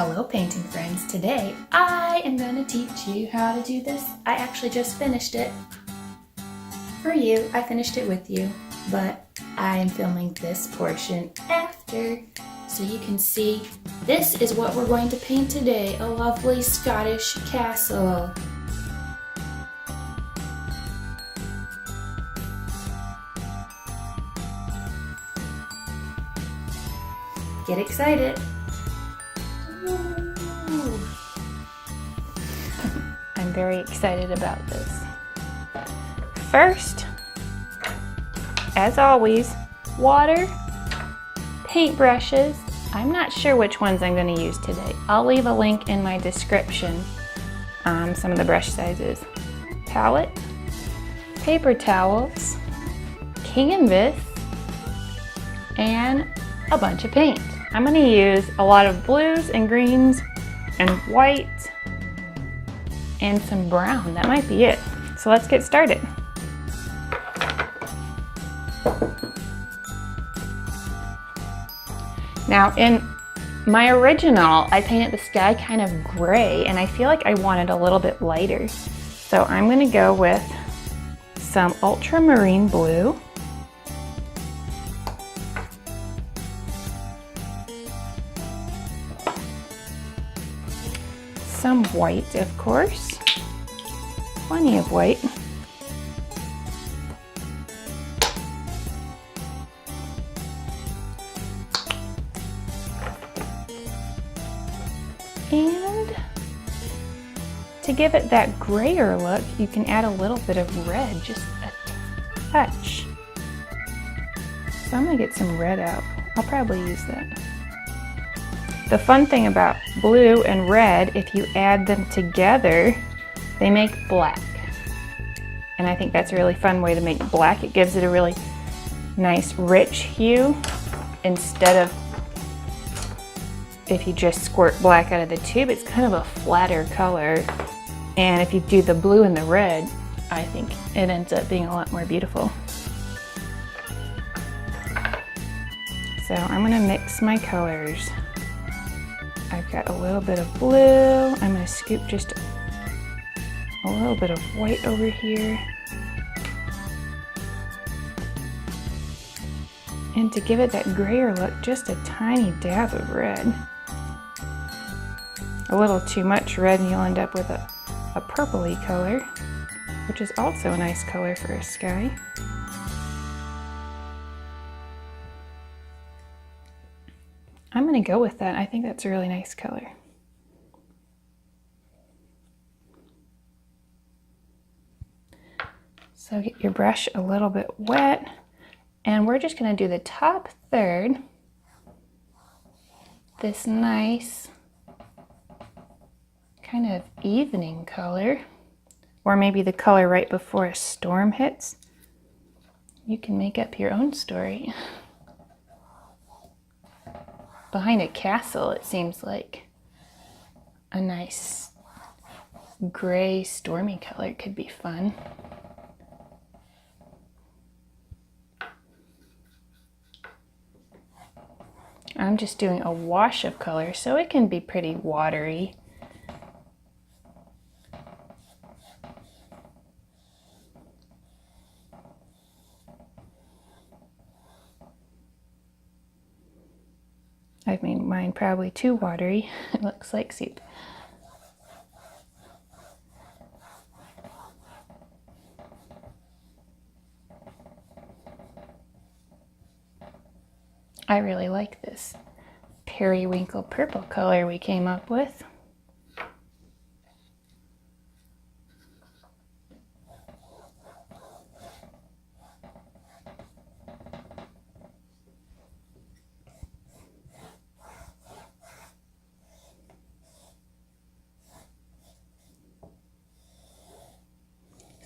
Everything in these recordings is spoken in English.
Hello painting friends, today I am going to teach you how to do this. I actually just finished it for you. I finished it with you, but I am filming this portion after so you can see this is what we're going to paint today, a lovely Scottish castle. Get excited. I'm very excited about this. First, as always, water, paintbrushes. I'm not sure which ones I'm going to use today. I'll leave a link in my description, some of the brush sizes. Palette, paper towels, canvas, and a bunch of paint. I'm going to use a lot of blues and greens and white and some brown. That might be it. So let's get started. Now in my original, I painted the sky kind of gray and I feel like I want it a little bit lighter. So I'm going to go with some ultramarine blue. Some white, of course. Plenty of white. And to give it that grayer look, you can add a little bit of red, just a touch. So I'm gonna get some red out. I'll probably use that. The fun thing about blue and red, if you add them together, they make black. And I think that's a really fun way to make black. It gives it a really nice rich hue instead of if you just squirt black out of the tube. It's kind of a flatter color. And if you do the blue and the red, I think it ends up being a lot more beautiful. So I'm gonna mix my colors. I've got a little bit of blue. I'm going to scoop just a little bit of white over here. And to give it that grayer look, just a tiny dab of red. A little too much red and you'll end up with a purpley color, which is also a nice color for a sky. I'm going to go with that. I think that's a really nice color. So get your brush a little bit wet, and we're just going to do the top third, this nice kind of evening color, or maybe the color right before a storm hits. You can make up your own story. Behind a castle, it seems like a nice gray stormy color could be fun. I'm just doing a wash of color, so it can be pretty watery. I've made mine probably too watery. It looks like soup. I really like this periwinkle purple color we came up with.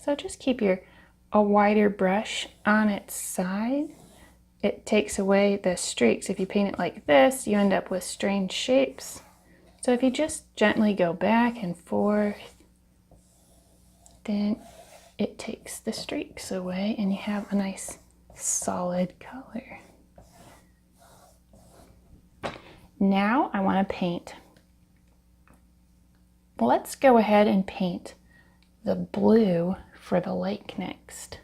So just keep a wider brush on its side. It takes away the streaks. If you paint it like this, you end up with strange shapes. So if you just gently go back and forth, then it takes the streaks away and you have a nice solid color. Now I want to paint let's go ahead and paint the blue for the lake next.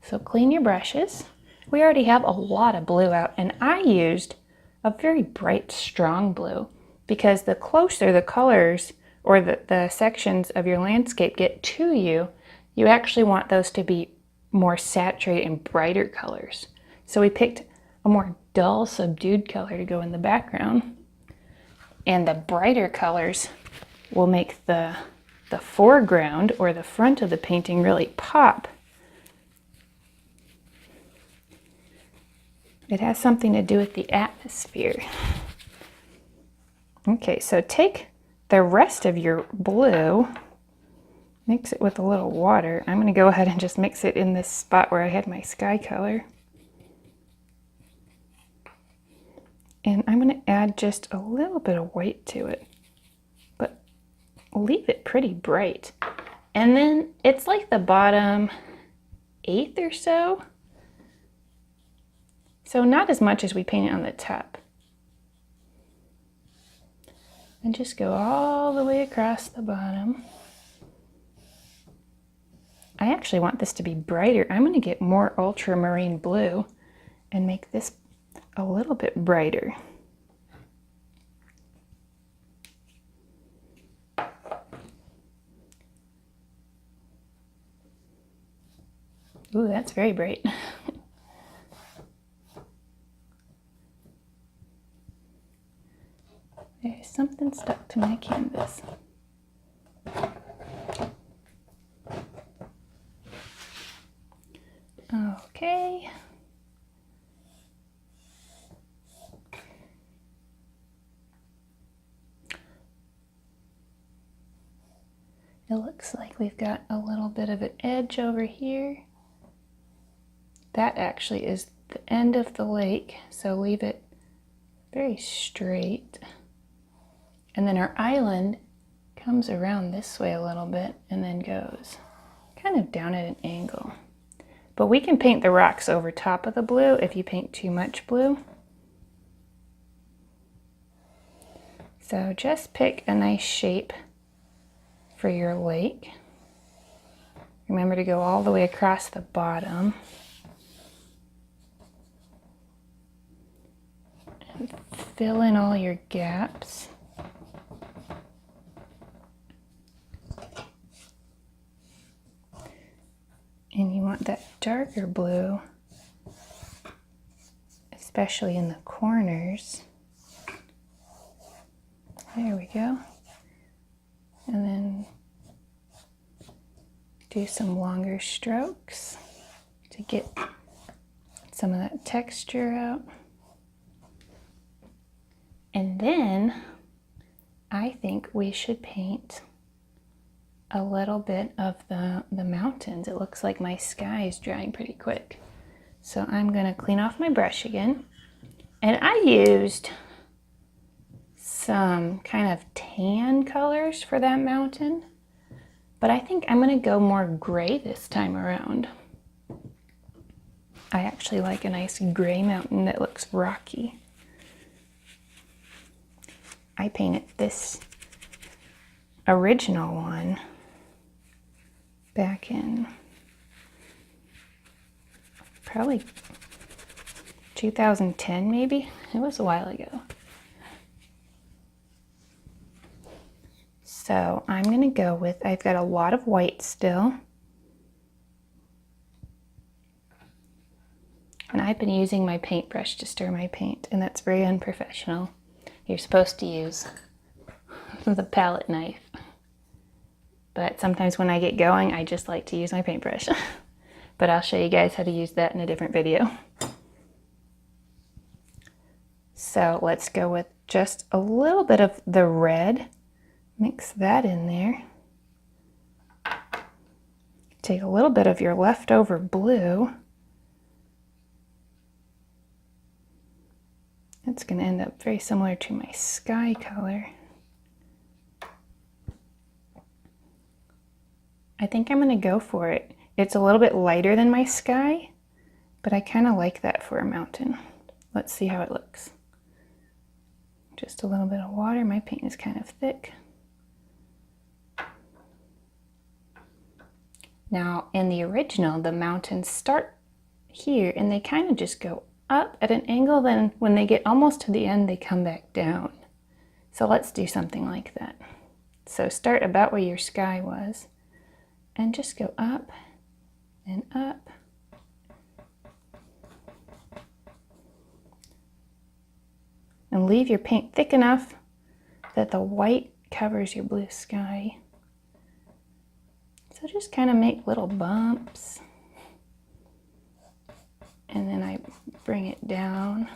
So clean your brushes. We already have a lot of blue out, and I used a very bright, strong blue because the closer the colors or the sections of your landscape get to you, you actually want those to be more saturated and brighter colors. So we picked a more dull, subdued color to go in the background, and the brighter colors will make the foreground or the front of the painting really pop. It has something to do with the atmosphere. Okay, so take the rest of your blue, mix it with a little water. I'm going to go ahead and just mix it in this spot where I had my sky color. And I'm going to add just a little bit of white to it, but leave it pretty bright. And then it's like the bottom eighth or so. So not as much as we painted on the top. And just go all the way across the bottom. I actually want this to be brighter. I'm going to get more ultramarine blue and make this a little bit brighter. Ooh, that's very bright. There's something stuck to my canvas. Okay. It looks like we've got a little bit of an edge over here. That actually is the end of the lake, so leave it very straight. And then our island comes around this way a little bit and then goes kind of down at an angle. But we can paint the rocks over top of the blue if you paint too much blue. So just pick a nice shape for your lake. Remember to go all the way across the bottom. And fill in all your gaps. And you want that darker blue, especially in the corners. There we go. And then do some longer strokes to get some of that texture out. And then I think we should paint a little bit of the mountains. It looks like my sky is drying pretty quick. So I'm going to clean off my brush again. And I used some kind of tan colors for that mountain, but I think I'm going to go more gray this time around. I actually like a nice gray mountain that looks rocky. I painted this original one back in probably 2010 maybe. It was a while ago. So I'm going to go with, I've got a lot of white still. And I've been using my paintbrush to stir my paint, and that's very unprofessional. You're supposed to use the palette knife. But sometimes when I get going, I just like to use my paintbrush. But I'll show you guys how to use that in a different video. So let's go with just a little bit of the red. Mix that in there. Take a little bit of your leftover blue. It's going to end up very similar to my sky color. I think I'm going to go for it. It's a little bit lighter than my sky, but I kind of like that for a mountain. Let's see how it looks. Just a little bit of water. My paint is kind of thick. Now, in the original, the mountains start here and they kind of just go up at an angle. Then when they get almost to the end, they come back down. So let's do something like that. So start about where your sky was and just go up and up. And leave your paint thick enough that the white covers your blue sky. So just kind of make little bumps. And then I bring it down.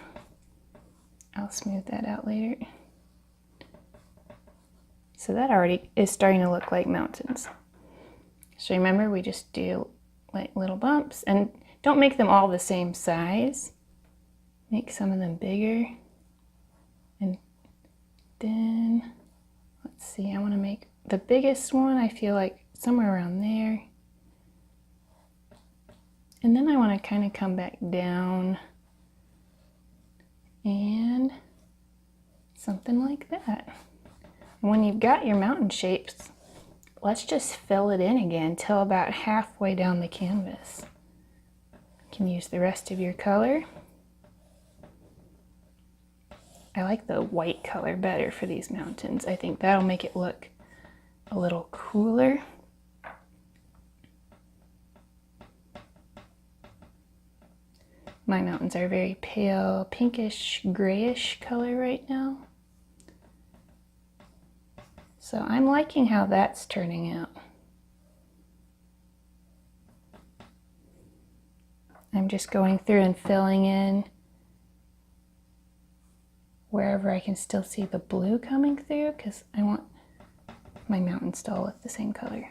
I'll smooth that out later. So that already is starting to look like mountains. So remember, we just do like little bumps, and don't make them all the same size. Make some of them bigger. And then, let's see, I want to make the biggest one, I feel like somewhere around there. And then I want to kind of come back down and something like that. When you've got your mountain shapes, let's just fill it in again till about halfway down the canvas. You can use the rest of your color. I like the white color better for these mountains. I think that'll make it look a little cooler. My mountains are very pale, pinkish, grayish color right now. So I'm liking how that's turning out. I'm just going through and filling in wherever I can still see the blue coming through, because I want my mountains to all look the same color.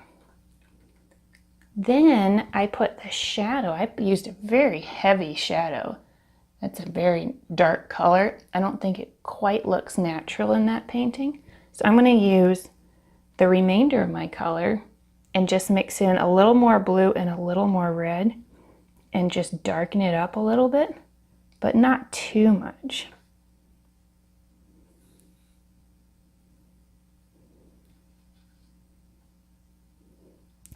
Then I put the shadow. I used a very heavy shadow. That's a very dark color. I don't think it quite looks natural in that painting. So I'm going to use the remainder of my color and just mix in a little more blue and a little more red and just darken it up a little bit, but not too much.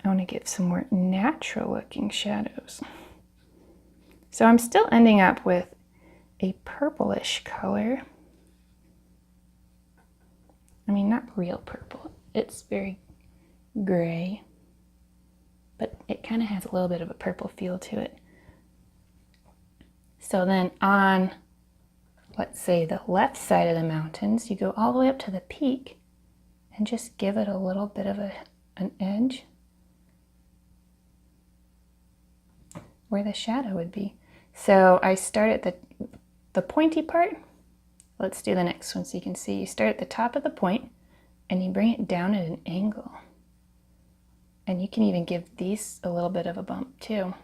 I want to get some more natural looking shadows. So I'm still ending up with a purplish color. I mean, not real purple. It's very gray, but it kind of has a little bit of a purple feel to it. So then on, let's say, the left side of the mountains, you go all the way up to the peak and just give it a little bit of an edge where the shadow would be. So I start at the pointy part. Let's do the next one so you can see. You start at the top of the point and you bring it down at an angle. And you can even give these a little bit of a bump too.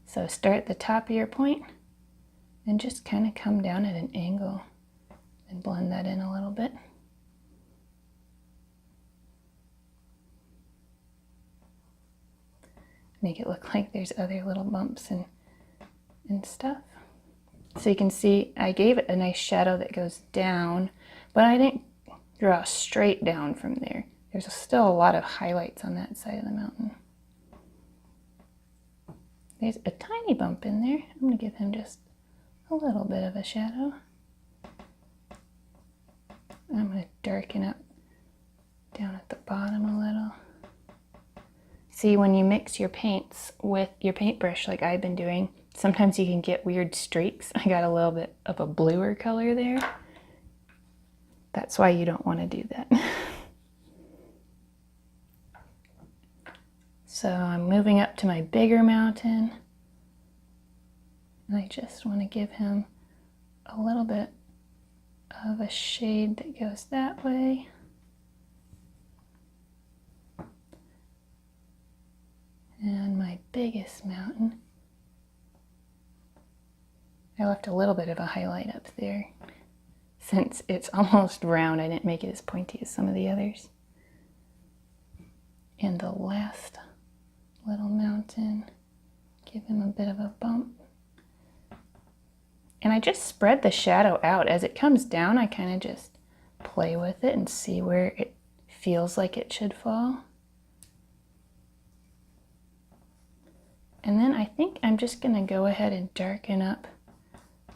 So start at the top of your point and just kind of come down at an angle and blend that in a little bit. Make it look like there's other little bumps and stuff. So you can see I gave it a nice shadow that goes down, but I didn't draw straight down from there. There's still a lot of highlights on that side of the mountain. There's a tiny bump in there. I'm going to give him just a little bit of a shadow. I'm going to darken up down at the bottom a little. See, when you mix your paints with your paintbrush like I've been doing, sometimes you can get weird streaks. I got a little bit of a bluer color there. That's why you don't want to do that. So I'm moving up to my bigger mountain. And I just want to give him a little bit of a shade that goes that way. And my biggest mountain, I left a little bit of a highlight up there. Since it's almost round, I didn't make it as pointy as some of the others. And the last little mountain, give him a bit of a bump. And I just spread the shadow out. As it comes down, I kind of just play with it and see where it feels like it should fall. And then I think I'm just gonna go ahead and darken up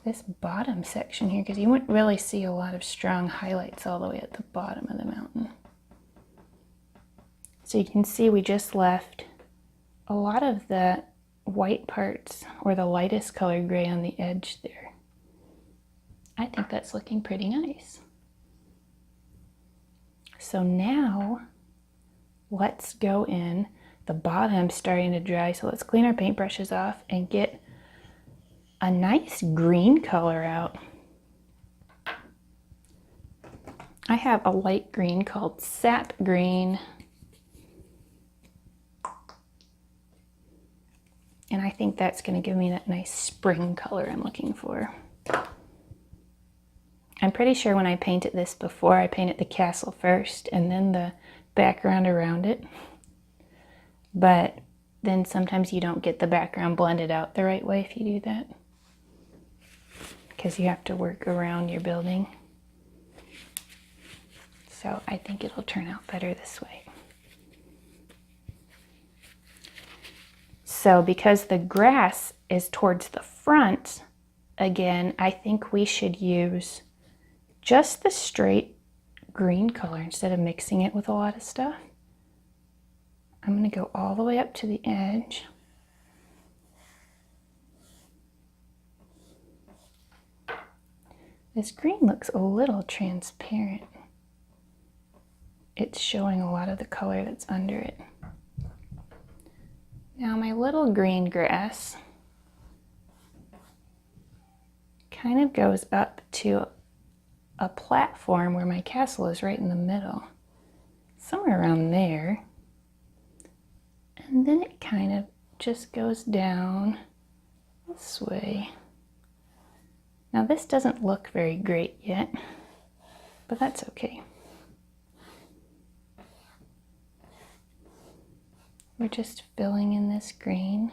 this bottom section here because you wouldn't really see a lot of strong highlights all the way at the bottom of the mountain. So you can see we just left a lot of the white parts or the lightest colored gray on the edge there. I think that's looking pretty nice. So now let's go in. The bottom's starting to dry, so let's clean our paintbrushes off and get a nice green color out. I have a light green called sap green. And I think that's going to give me that nice spring color I'm looking for. I'm pretty sure when I painted this before, I painted the castle first and then the background around it. But then sometimes you don't get the background blended out the right way if you do that, because you have to work around your building. So I think it'll turn out better this way. So because the grass is towards the front, again, I think we should use just the straight green color instead of mixing it with a lot of stuff. I'm going to go all the way up to the edge. This green looks a little transparent. It's showing a lot of the color that's under it. Now my little green grass kind of goes up to a platform where my castle is right in the middle, somewhere around there. And then it kind of just goes down this way. Now this doesn't look very great yet, but that's okay. We're just filling in this green.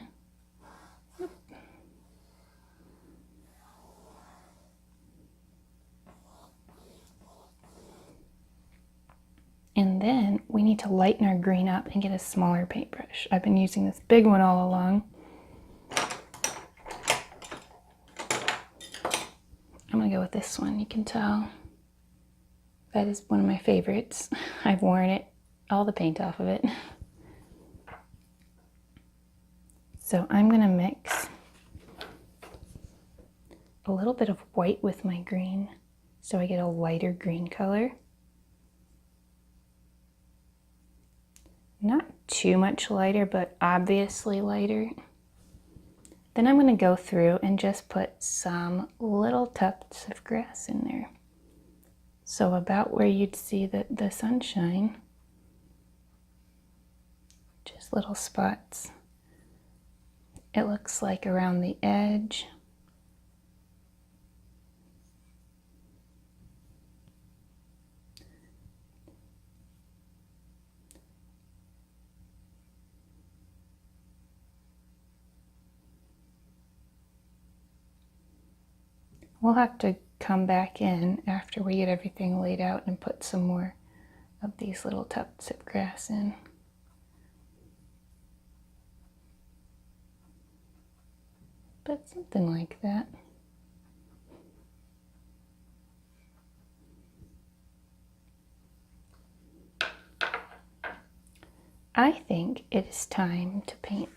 And then we need to lighten our green up and get a smaller paintbrush. I've been using this big one all along. I'm gonna go with this one. You can tell that is one of my favorites. I've worn it, all the paint off of it. So I'm gonna mix a little bit of white with my green so I get a lighter green color. Not too much lighter, but obviously lighter. Then I'm going to go through and just put some little tufts of grass in there. So about where you'd see the sunshine, just little spots. It looks like around the edge. We'll have to come back in after we get everything laid out and put some more of these little tufts of grass in. But something like that. I think it is time to paint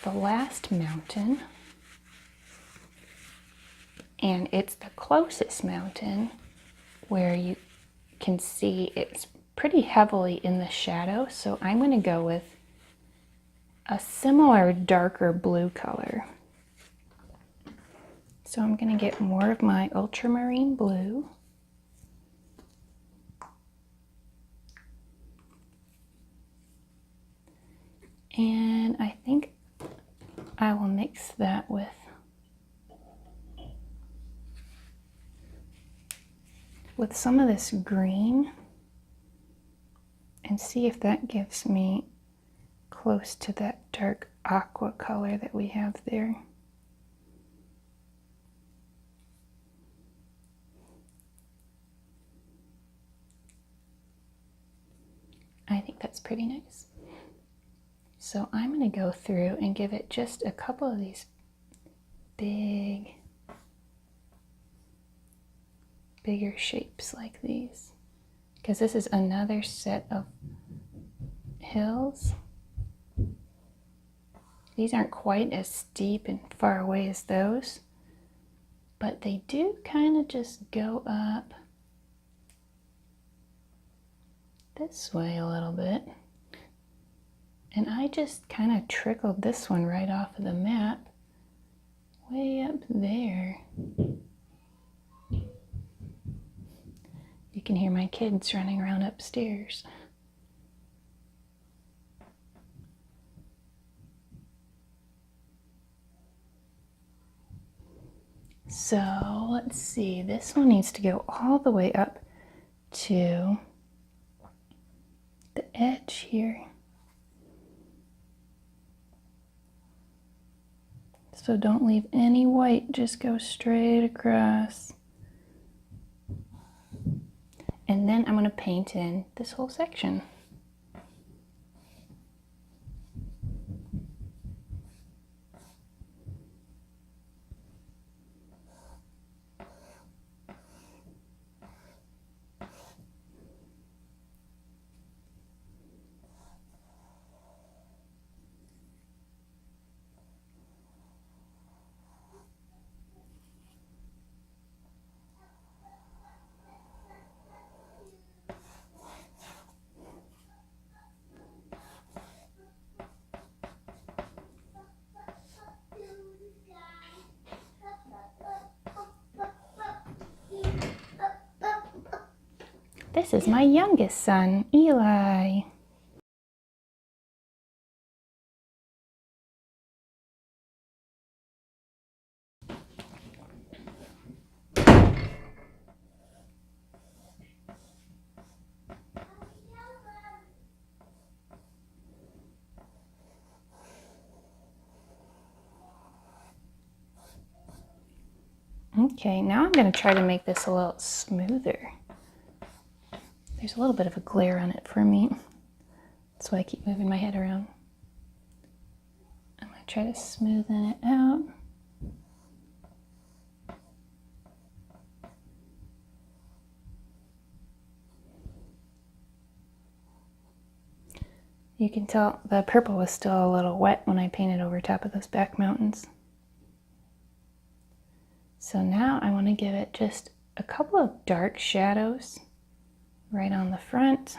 the last mountain. And it's the closest mountain where you can see it's pretty heavily in the shadow. So I'm going to go with a similar darker blue color. So I'm going to get more of my ultramarine blue. And I think I will mix that with some of this green and see if that gives me close to that dark aqua color that we have there. I think that's pretty nice. So I'm going to go through and give it just a couple of these bigger shapes like these, because this is another set of hills. These aren't quite as steep and far away as those, but they do kind of just go up this way a little bit. And I just kind of trickled this one right off of the map, way up there. You can hear my kids running around upstairs. So let's see, this one needs to go all the way up to the edge here. So don't leave any white, just go straight across. And then I'm going to paint in this whole section. This is my youngest son, Eli. Okay, now I'm going to try to make this a little smoother. There's a little bit of a glare on it for me. That's why I keep moving my head around. I'm going to try to smoothen it out. You can tell the purple was still a little wet when I painted over top of those back mountains. So now I want to give it just a couple of dark shadows right on the front.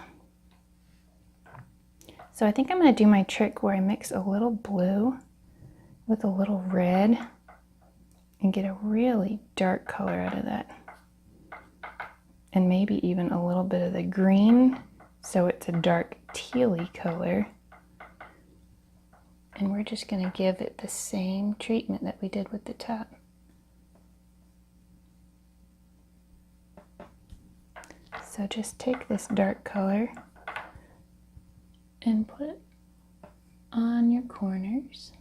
So I think I'm going to do my trick where I mix a little blue with a little red and get a really dark color out of that. And maybe even a little bit of the green, so it's a dark tealy color. And we're just going to give it the same treatment that we did with the top. So just take this dark color and put it on your corners.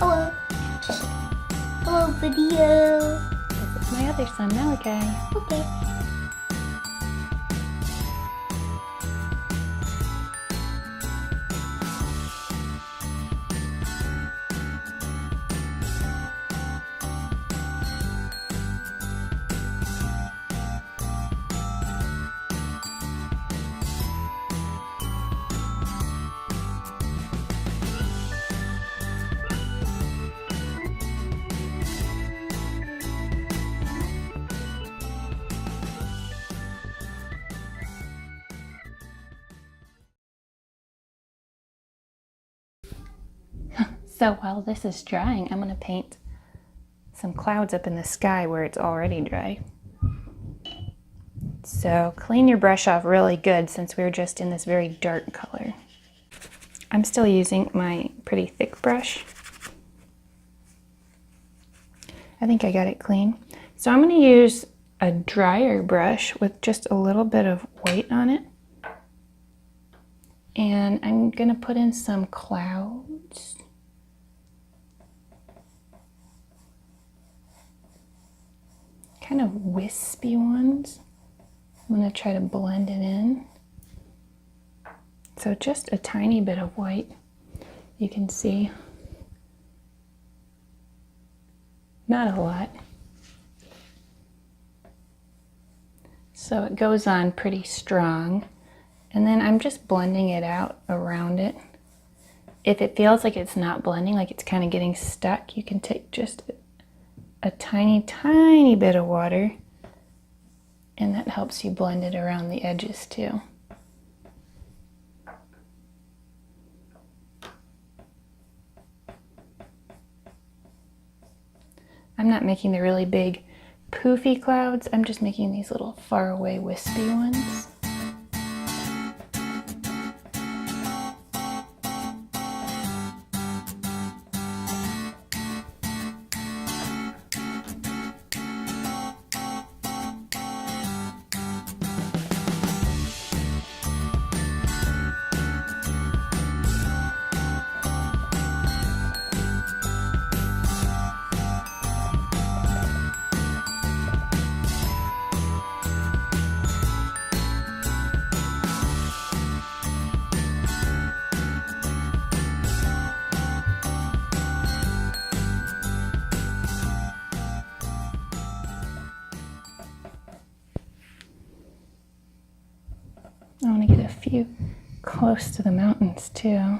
Hello. Hello, video. This is my other son, Malachi. Okay. So while this is drying, I'm going to paint some clouds up in the sky where it's already dry. So clean your brush off really good since we're just in this very dark color. I'm still using my pretty thick brush. I think I got it clean. So I'm going to use a drier brush with just a little bit of white on it. And I'm going to put in some clouds. Kind of wispy ones. I'm going to try to blend it in. So just a tiny bit of white, you can see. Not a lot. So it goes on pretty strong. And then I'm just blending it out around it. If it feels like it's not blending, like it's kind of getting stuck, you can take just a tiny, tiny bit of water, and that helps you blend it around the edges too. I'm not making the really big poofy clouds, I'm just making these little far away wispy ones. I want to get a few close to the mountains too.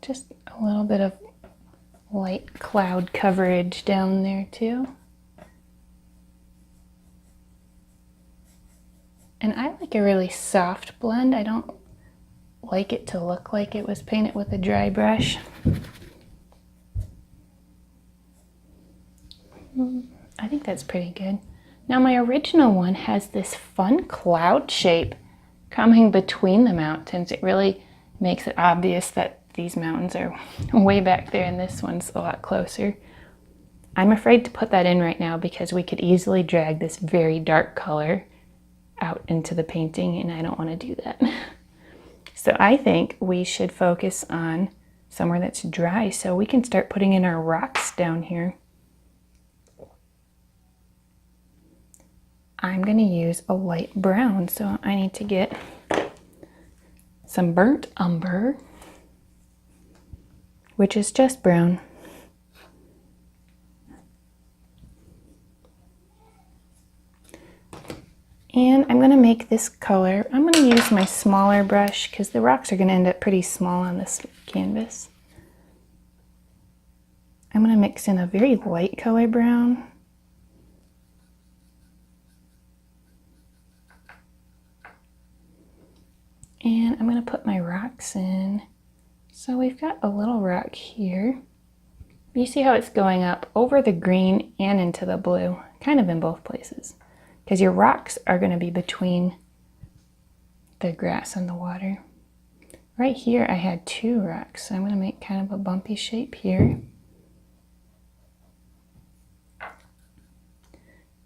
Just a little bit of light cloud coverage down there too. And I like a really soft blend. I don't like it to look like it was painted with a dry brush. I think that's pretty good. Now my original one has this fun cloud shape coming between the mountains. It really makes it obvious that these mountains are way back there and this one's a lot closer. I'm afraid to put that in right now because we could easily drag this very dark color out into the painting and I don't want to do that. So I think we should focus on somewhere that's dry so we can start putting in our rocks down here. I'm going to use a light brown, so I need to get some burnt umber, which is just brown. And I'm going to make this color, I'm going to use my smaller brush because the rocks are going to end up pretty small on this canvas. I'm going to mix in a very light color brown. And I'm going to put my rocks in. So we've got a little rock here. You see how it's going up over the green and into the blue, kind of in both places. Because your rocks are going to be between the grass and the water. Right here I had two rocks, so I'm going to make kind of a bumpy shape here.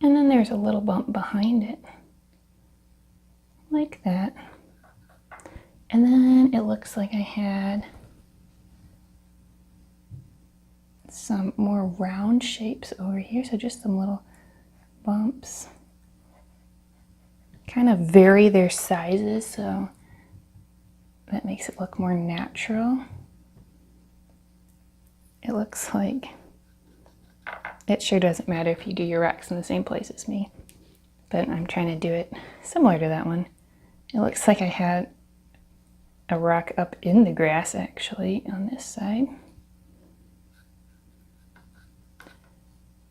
And then there's a little bump behind it, like that. And then it looks like I had some more round shapes over here, so just some little bumps. Kind of vary their sizes, so that makes it look more natural. It looks like, it sure doesn't matter if you do your rocks in the same place as me, but I'm trying to do it similar to that one. It looks like I had a rock up in the grass actually on this side.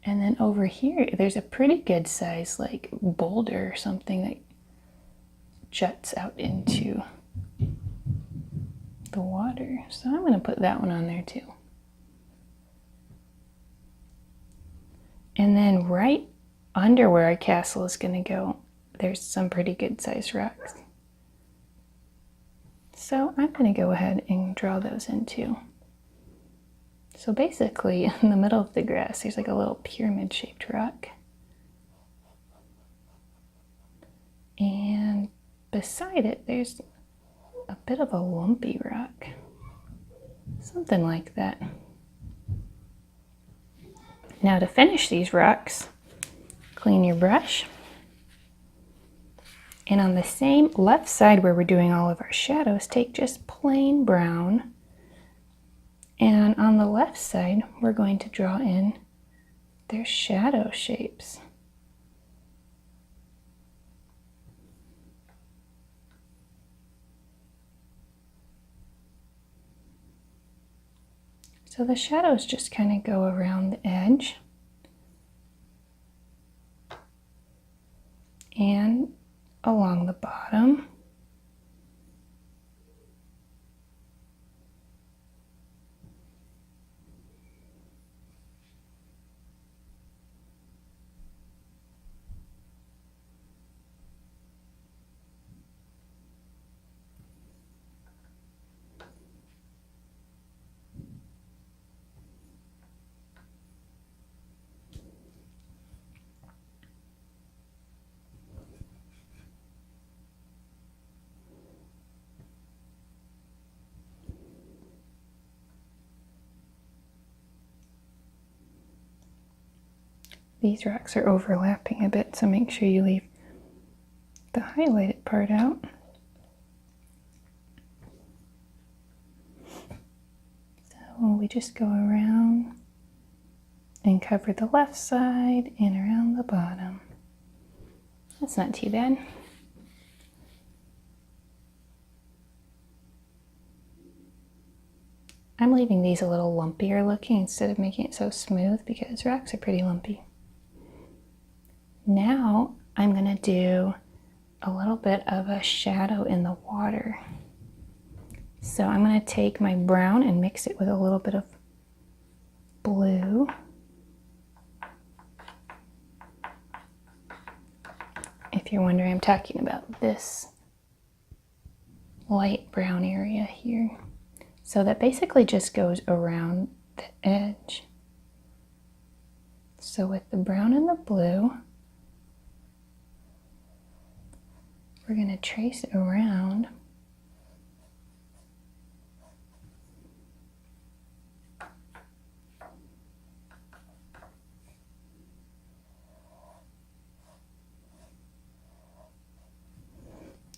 And then over here, there's a pretty good size like boulder or something that juts out into the water. So I'm going to put that one on there too. And then right under where our castle is going to go, there's some pretty good sized rocks. So I'm going to go ahead and draw those in too. So basically in the middle of the grass there's like a little pyramid shaped rock. And beside it there's a bit of a lumpy rock. Something like that. Now to finish these rocks, clean your brush. And on the same left side where we're doing all of our shadows, take just plain brown. And on the left side, we're going to draw in their shadow shapes. So the shadows just kind of go around the edge. And along the bottom. These rocks are overlapping a bit, so make sure you leave the highlighted part out. So we just go around and cover the left side and around the bottom. That's not too bad. I'm leaving these a little lumpier looking instead of making it so smooth because rocks are pretty lumpy. Now I'm going to do a little bit of a shadow in the water. So I'm going to take my brown and mix it with a little bit of blue. If you're wondering, I'm talking about this light brown area here. So that basically just goes around the edge. So with the brown and the blue, we're going to trace around.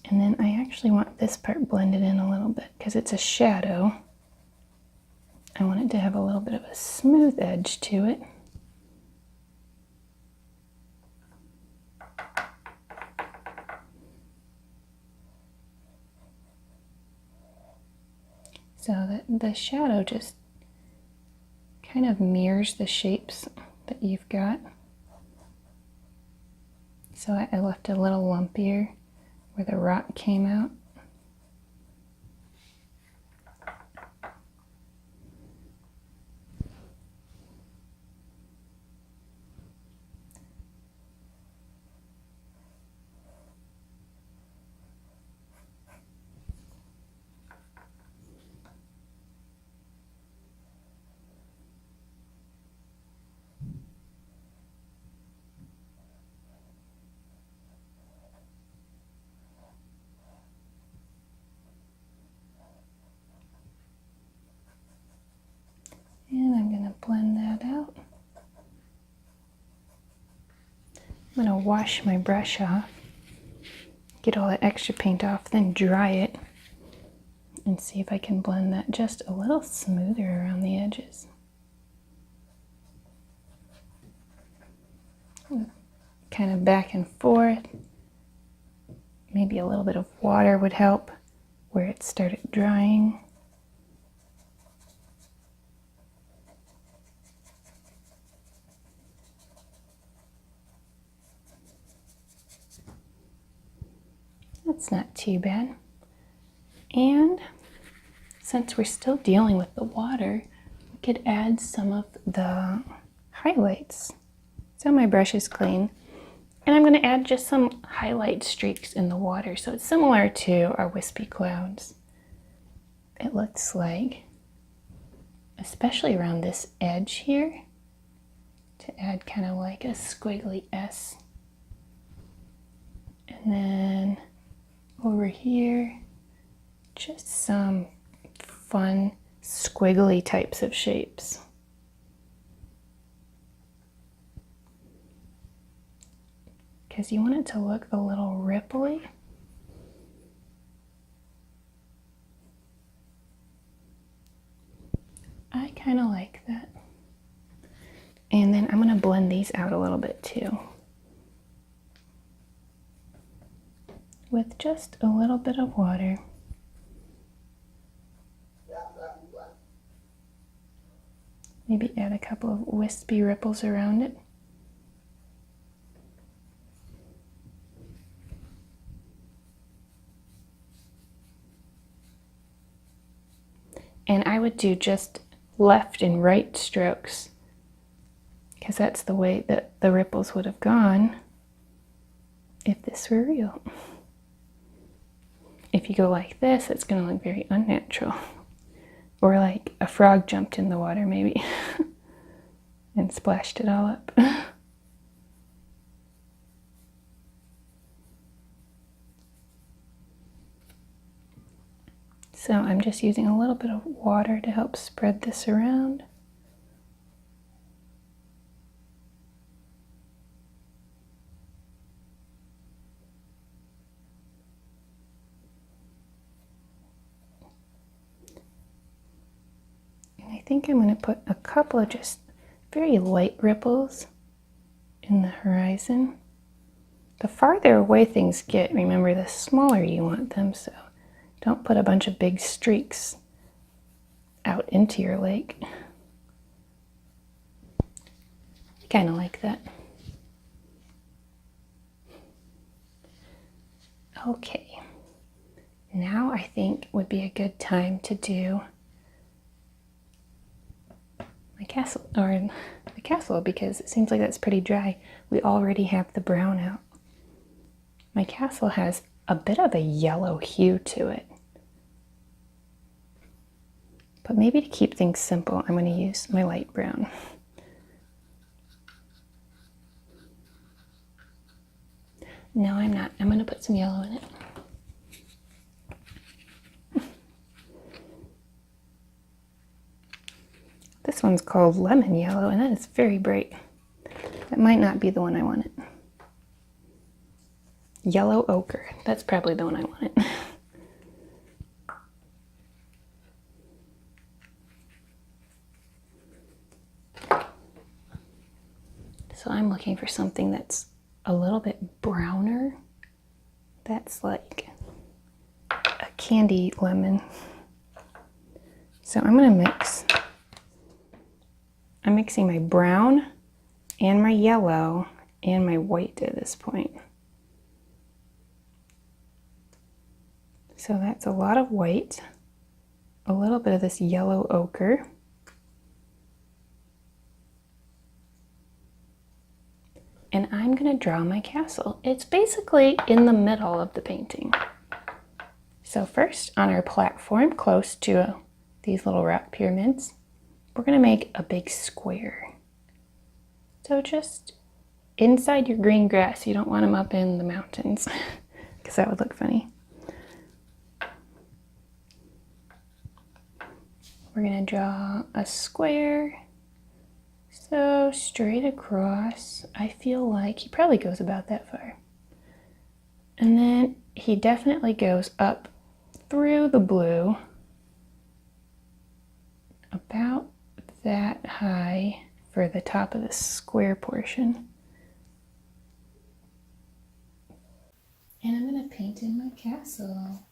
And then I actually want this part blended in a little bit because it's a shadow. I want it to have a little bit of a smooth edge to it. So that the shadow just kind of mirrors the shapes that you've got. So I left it a little lumpier where the rock came out. And I'm going to blend that out. I'm going to wash my brush off, get all that extra paint off, then dry it, and see if I can blend that just a little smoother around the edges. Kind of back and forth. Maybe a little bit of water would help where it started drying. That's not too bad. And since we're still dealing with the water, we could add some of the highlights. So my brush is clean. And I'm going to add just some highlight streaks in the water. So it's similar to our wispy clouds. It looks like, especially around this edge here, to add kind of like a squiggly S. And then over here, just some fun squiggly types of shapes. Because you want it to look a little ripply. I kind of like that. And then I'm going to blend these out a little bit too, with just a little bit of water. Maybe add a couple of wispy ripples around it. And I would do just left and right strokes, because that's the way that the ripples would have gone if this were real. If you go like this, it's going to look very unnatural. Or like a frog jumped in the water maybe and splashed it all up. So I'm just using a little bit of water to help spread this around. And I think I'm going to put a couple of just very light ripples in the horizon. The farther away things get, remember, the smaller you want them, so don't put a bunch of big streaks out into your lake. Kind of like that. Okay, now I think would be a good time to do my castle, or the castle, because it seems like that's pretty dry. We already have the brown out. My castle has a bit of a yellow hue to it. But maybe to keep things simple, I'm going to use my light brown. No, I'm not. I'm going to put some yellow in it. This one's called lemon yellow, and that is very bright. That might not be the one I wanted. Yellow ochre. That's probably the one I wanted. So I'm looking for something that's a little bit browner. That's like a candy lemon. So I'm going to mix. I'm mixing my brown and my yellow and my white at this point. So that's a lot of white, a little bit of this yellow ochre, and I'm going to draw my castle. It's basically in the middle of the painting. So first, on our platform close to these little rock pyramids, we're going to make a big square. So just inside your green grass. You don't want them up in the mountains because that would look funny. We're going to draw a square. So straight across. I feel like he probably goes about that far. And then he definitely goes up through the blue about that high for the top of the square portion. And I'm going to paint in my castle.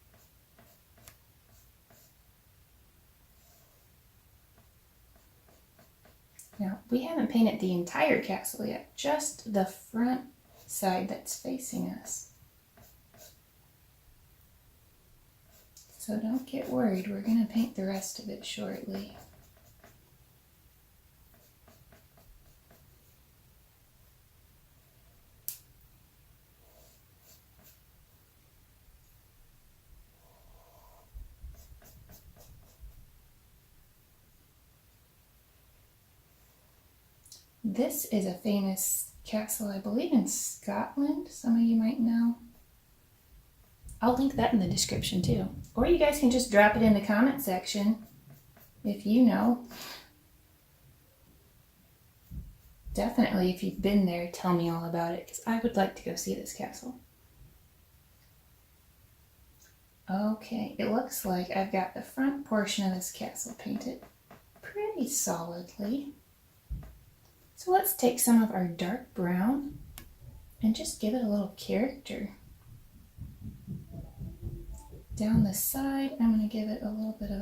Now, we haven't painted the entire castle yet, just the front side that's facing us. So don't get worried, we're going to paint the rest of it shortly. This is a famous castle, I believe, in Scotland. Some of you might know. I'll link that in the description too. Or you guys can just drop it in the comment section if you know. Definitely, if you've been there, tell me all about it, because I would like to go see this castle. Okay, it looks like I've got the front portion of this castle painted pretty solidly. So let's take some of our dark brown and just give it a little character. Down the side, I'm going to give it a little bit of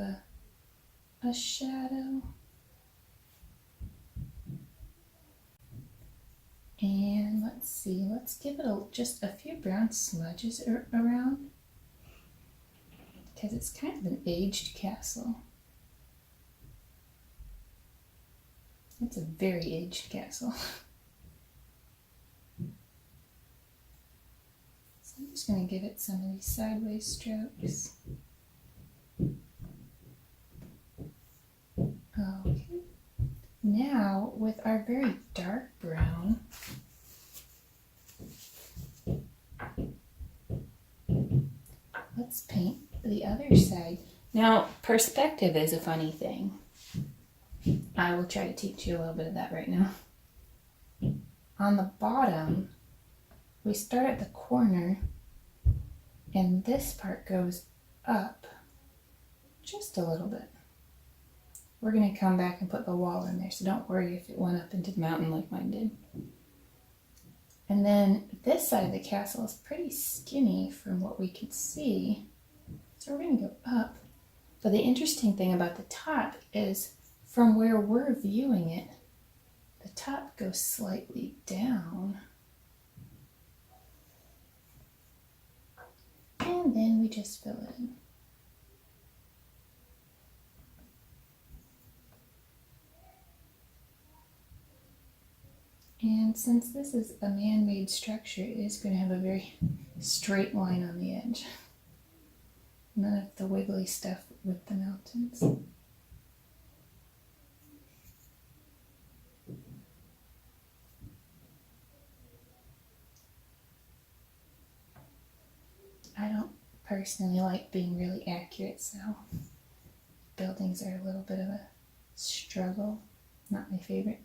a shadow. And let's see, let's give it just a few brown smudges around, because it's kind of an aged castle. It's a very aged castle. So I'm just going to give it some of these sideways strokes. Okay. Now, with our very dark brown, let's paint the other side. Now, perspective is a funny thing. I will try to teach you a little bit of that right now. On the bottom, we start at the corner, and this part goes up just a little bit. We're going to come back and put the wall in there, so don't worry if it went up into the mountain like mine did. And then this side of the castle is pretty skinny from what we can see, so we're going to go up. But the interesting thing about the top is from where we're viewing it, the top goes slightly down. And then we just fill it in. And since this is a man-made structure, it is going to have a very straight line on the edge. None of the wiggly stuff with the mountains. I don't personally like being really accurate, so buildings are a little bit of a struggle. Not my favorite.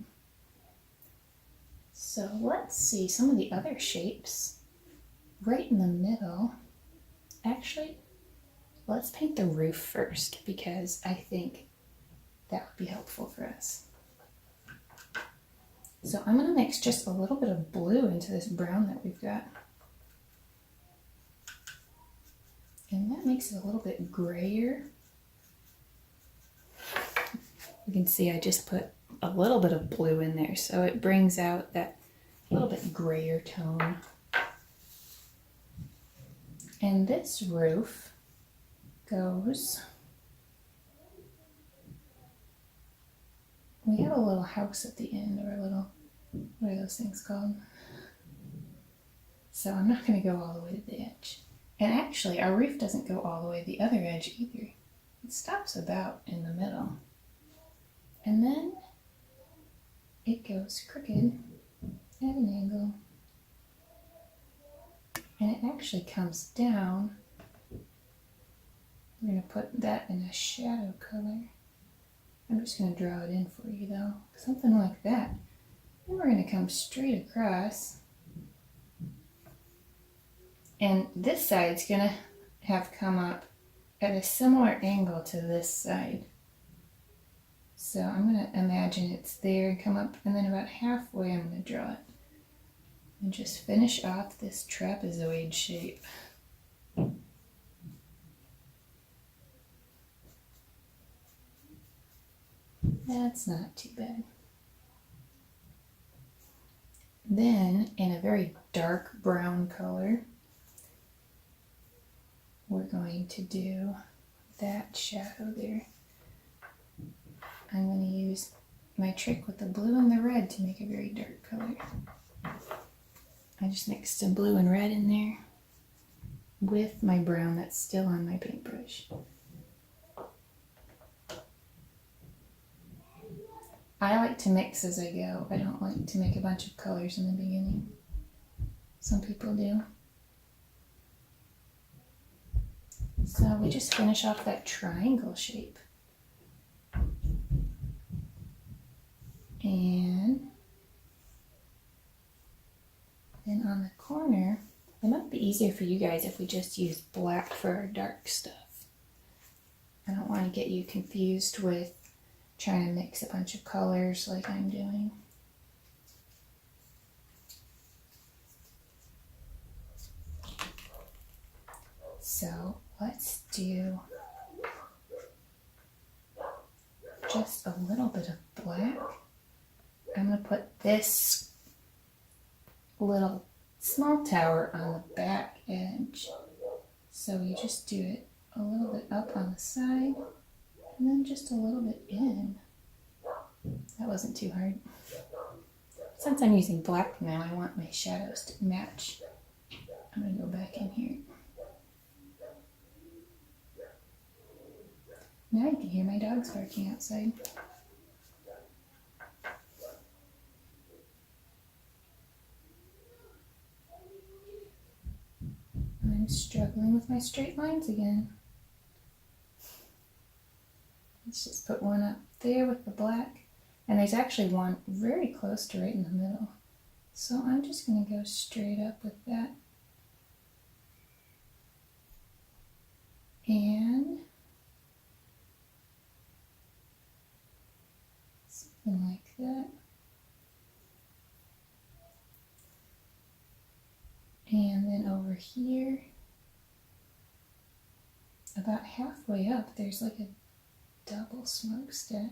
So let's see some of the other shapes right in the middle. Actually, let's paint the roof first, because I think that would be helpful for us. So I'm going to mix just a little bit of blue into this brown that we've got. And that makes it a little bit grayer. You can see I just put a little bit of blue in there, so it brings out that little bit grayer tone. And this roof goes, we have a little house at the end, or a little, what are those things called? So I'm not going to go all the way to the edge. And actually, our roof doesn't go all the way to the other edge either. It stops about in the middle. And then it goes crooked at an angle. And it actually comes down. We're going to put that in a shadow color. I'm just going to draw it in for you though. Something like that. Then we're going to come straight across. And this side's going to have come up at a similar angle to this side. So I'm going to imagine it's there and come up, and then about halfway I'm going to draw it. And just finish off this trapezoid shape. That's not too bad. Then, in a very dark brown color, we're going to do that shadow there. I'm going to use my trick with the blue and the red to make a very dark color. I just mixed some blue and red in there with my brown that's still on my paintbrush. I like to mix as I go. I don't like to make a bunch of colors in the beginning. Some people do. So we just finish off that triangle shape. And then on the corner, it might be easier for you guys if we just use black for our dark stuff. I don't want to get you confused with trying to mix a bunch of colors like I'm doing. So let's do just a little bit of black. I'm going to put this little small tower on the back edge. So you just do it a little bit up on the side and then just a little bit in. That wasn't too hard. Since I'm using black now, I want my shadows to match. I'm going to go back in here. Now you can hear my dogs barking outside. I'm struggling with my straight lines again. Let's just put one up there with the black. And there's actually one very close to right in the middle. So I'm just going to go straight up with that. And something like that. And then over here, about halfway up, there's like a double smokestack.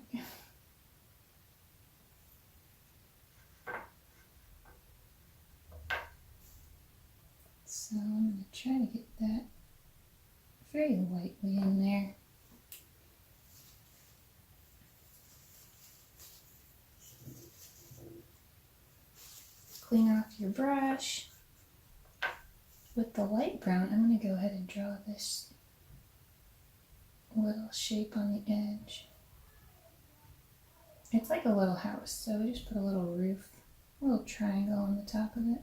So I'm going to try to get that very lightly in there. Clean off your brush. With the light brown, I'm going to go ahead and draw this little shape on the edge. It's like a little house, so we just put a little roof, a little triangle on the top of it.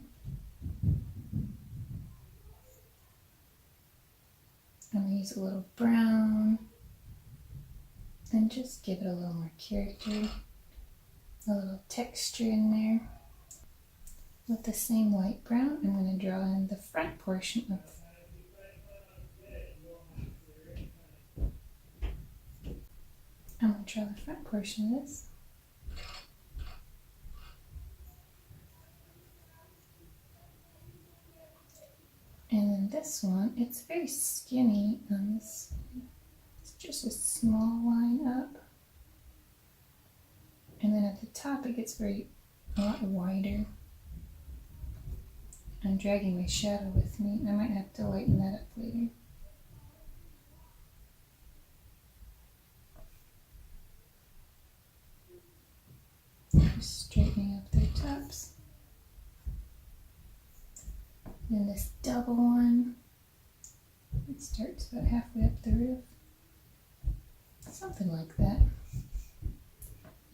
I'm going to use a little brown and just give it a little more character, a little texture in there. With the same light brown, I'm going to draw in the front portion of this. And then this one, it's very skinny on this. It's just a small line up. And then at the top, it gets a lot wider. I'm dragging my shadow with me. I might have to lighten that up later. Just straightening up their tops. Then this double one, it starts about halfway up the roof. Something like that.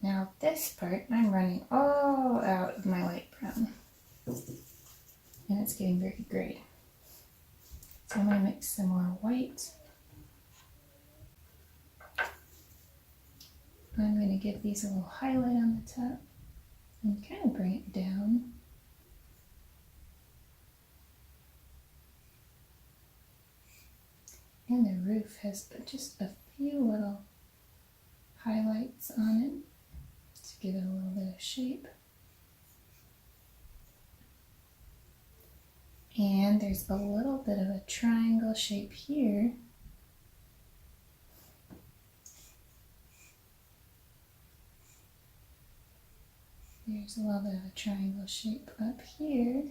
Now this part, I'm running all out of my light brown. And it's getting very gray. So I'm going to mix some more white. I'm going to give these a little highlight on the top and kind of bring it down. And the roof has just a few little highlights on it to give it a little bit of shape. And there's a little bit of a triangle shape here. There's a little bit of a triangle shape up here.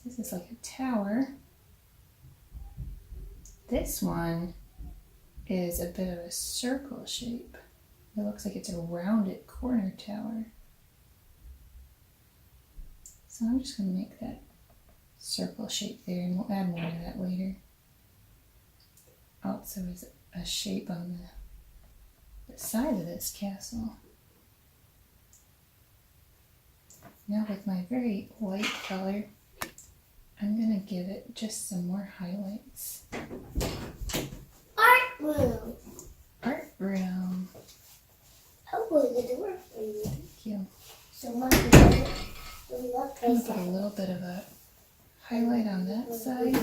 This is like a tower. This one is a bit of a circle shape. It looks like it's a rounded corner tower. So I'm just going to make that circle shape there, and we'll add more of that later. Also is a shape on the side of this castle. Now with my very light color, I'm gonna give it just some more highlights. Art room. Art room. Open the door for you. Thank you. So much better. We love I'm gonna this. put a little bit of a highlight on that side.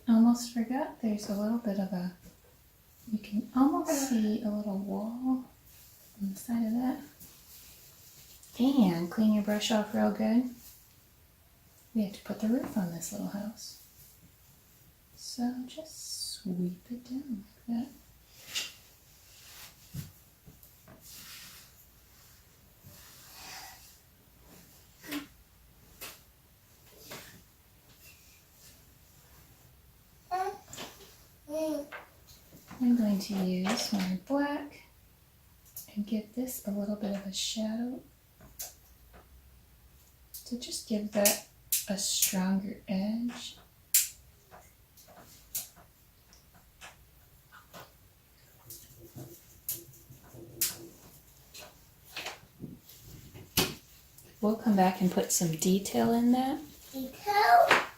Almost forgot there's a little bit of a, you can almost see a little wall on the side of that. And clean your brush off real good. We have to put the roof on this little house. So just sweep it down like that. I'm going to use my black and give this a little bit of a shadow to just give that a stronger edge. We'll come back and put some detail in that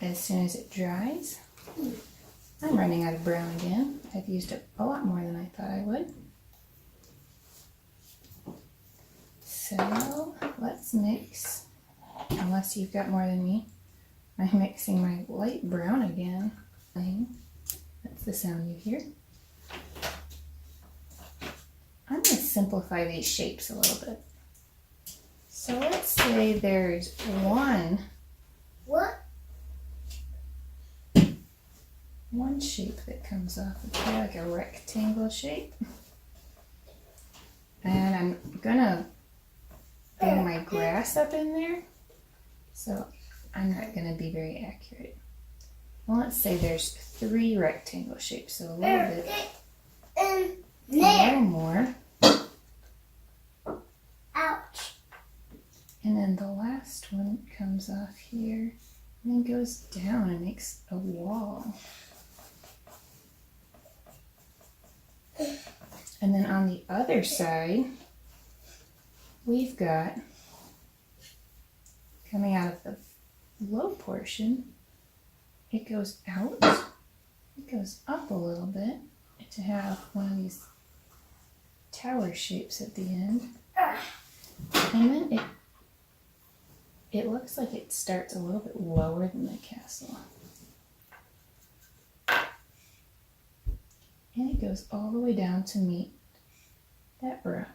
as soon as it dries. I'm running out of brown again. I've used it a lot more than I thought I would. So let's mix, unless you've got more than me. I'm mixing my light brown again. That's the sound you hear. I'm going to simplify these shapes a little bit. So let's say there's one shape that comes off of here, like a rectangle shape. And I'm gonna bring my grass up in there, so I'm not gonna be very accurate. Well, let's say there's 3 rectangle shapes, so a little more. Ouch. And then the last one comes off here and then goes down and makes a wall. And then on the other side, we've got, coming out of the low portion, it goes out, it goes up a little bit to have one of these tower shapes at the end. And then it looks like it starts a little bit lower than the castle. And it goes all the way down to meet that rock,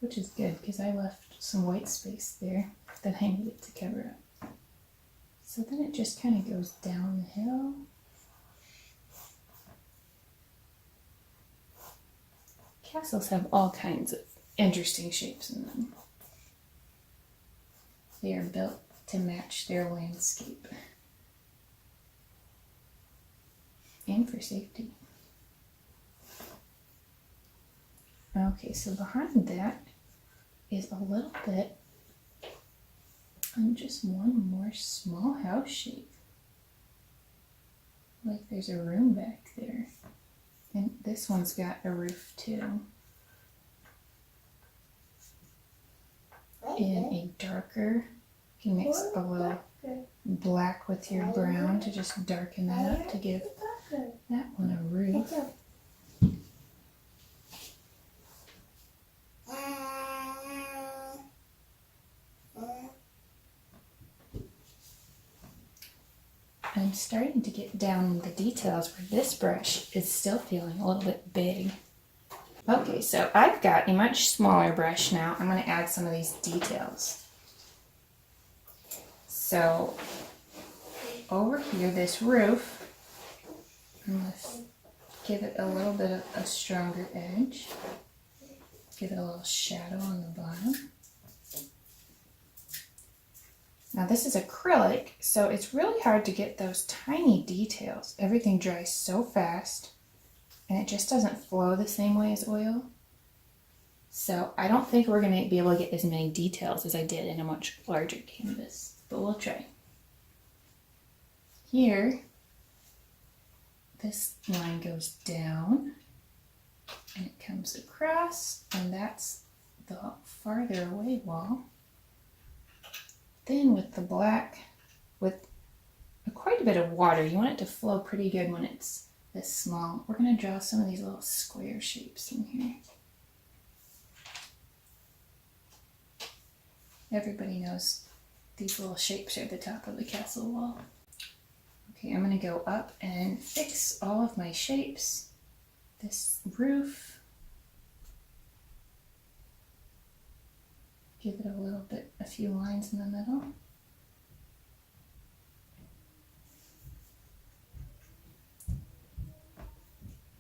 which is good because I left some white space there that I needed to cover up. So then it just kind of goes down the hill. Castles have all kinds of interesting shapes in them. They are built to match their landscape and for safety. Okay, so behind that is a little bit and just one more small house shape. Like there's a room back there. And this one's got a roof too. In a darker, you can mix a little black with your brown to just darken that up to give that one a roof. I'm starting to get down the details where this brush is still feeling a little bit big. Okay, so I've got a much smaller brush now. I'm going to add some of these details. So over here, this roof, I'm going to give it a little bit of a stronger edge. Give it a little shadow on the bottom. Now this is acrylic, so it's really hard to get those tiny details. Everything dries so fast, and it just doesn't flow the same way as oil. So I don't think we're going to be able to get as many details as I did in a much larger canvas, but we'll try. Here, this line goes down and it comes across, and that's the farther away wall. Then with the black, with quite a bit of water, you want it to flow pretty good when it's this small. We're going to draw some of these little square shapes in here. Everybody knows these little shapes are at the top of the castle wall. Okay, I'm going to go up and fix all of my shapes. This roof. Give it a little bit, a few lines in the middle.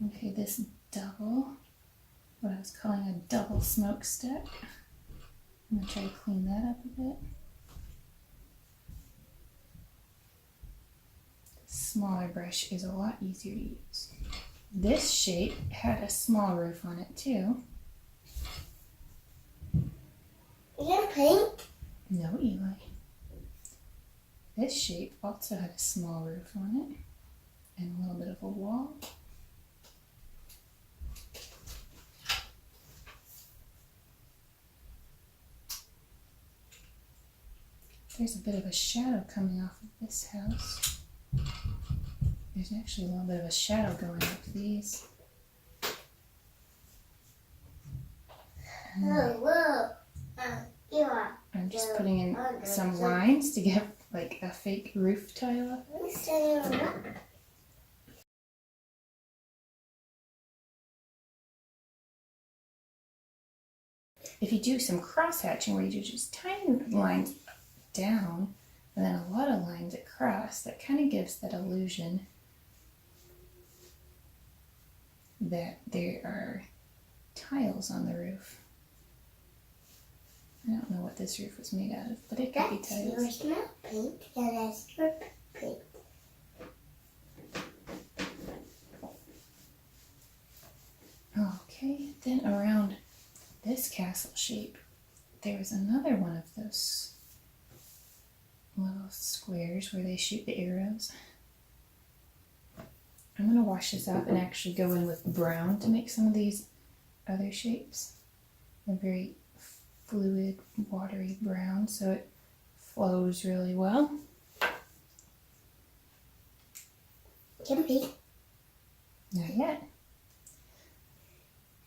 Okay, this double, what I was calling a double smokestack. I'm going to try to clean that up a bit. The smaller brush is a lot easier to use. This shape had a small roof on it too. Is that pink? No, Eli. This shape also had a small roof on it and a little bit of a wall. There's a bit of a shadow coming off of this house. There's actually a little bit of a shadow going up these. Whoa. Eli. I'm just putting in some lines to get like a fake roof tile up. Let me stand on that. If you do some cross hatching where you do just tiny lines down and then a lot of lines across, that kind of gives that illusion that there are tiles on the roof. I don't know what this roof was made out of, but it could be That's tiles. yours now, pink, and that's your pink. Okay, then around this castle shape, there was another one of those little squares where they shoot the arrows. I'm going to wash this off and actually go in with brown to make some of these other shapes. They're very fluid, watery brown, so it flows really well. Can be. Not yet.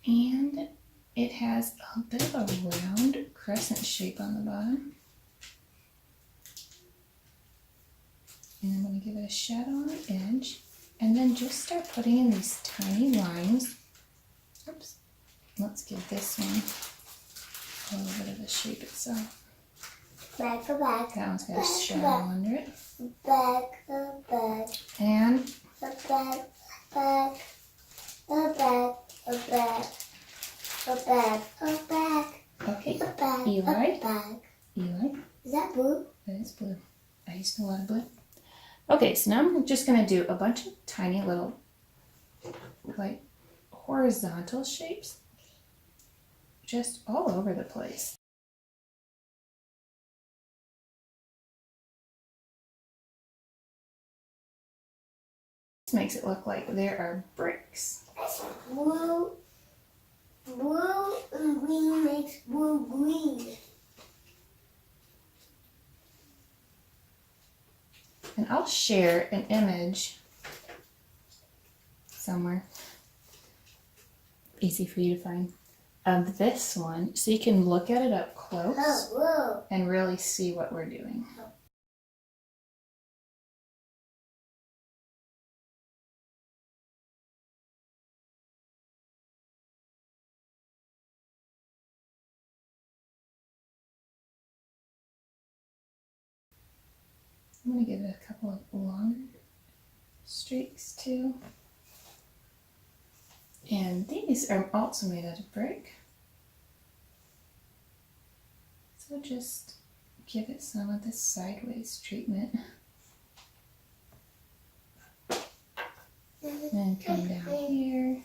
And it has a bit of a round crescent shape on the bottom. And I'm going to give it a shadow on the edge. And then just start putting in these tiny lines. Oops. Let's give this one a little bit of the shape itself. Back for back. That one's got a Back, shadow back. under it. Back, And back, back, back, back, okay, back, Eli. back. Eli, Is that blue? that is blue. I used a lot of blue. Okay, so now I'm just going to do a bunch of tiny little, like, horizontal shapes just all over the place. This makes it look like there are bricks. That's blue. Blue and green makes blue green. And I'll share an image somewhere, easy for you to find, of this one so you can look at it up close Whoa. and really see what we're doing. I'm going to give it a couple of longer streaks too. And these are also made out of brick. So just give it some of this sideways treatment. Then come down here.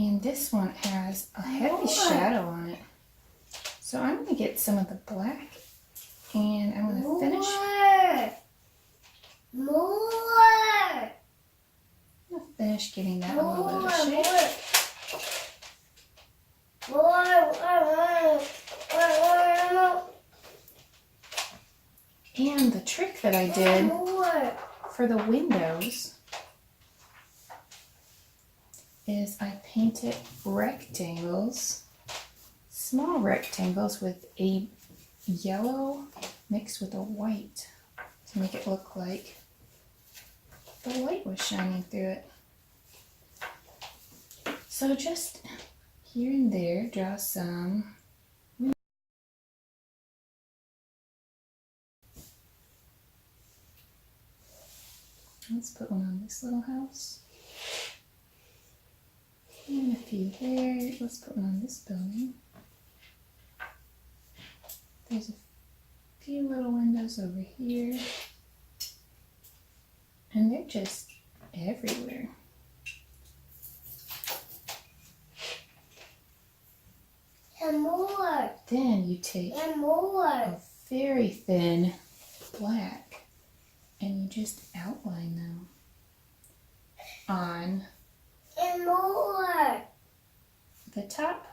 And this one has a heavy shadow on it. So I'm going to get some of the black and I'm going to finish. More. I'm going to finish giving that a little bit of shape. And the trick that I did for the windows is I painted rectangles, small rectangles with a yellow mixed with a white to make it look like the light was shining through it. So just here and there, draw some. Let's put one on this little house. And a few there. Let's put one on this building. There's a few little windows over here. And they're just everywhere. And more. Then you take And more. a very thin black and you just outline them on And more. the top,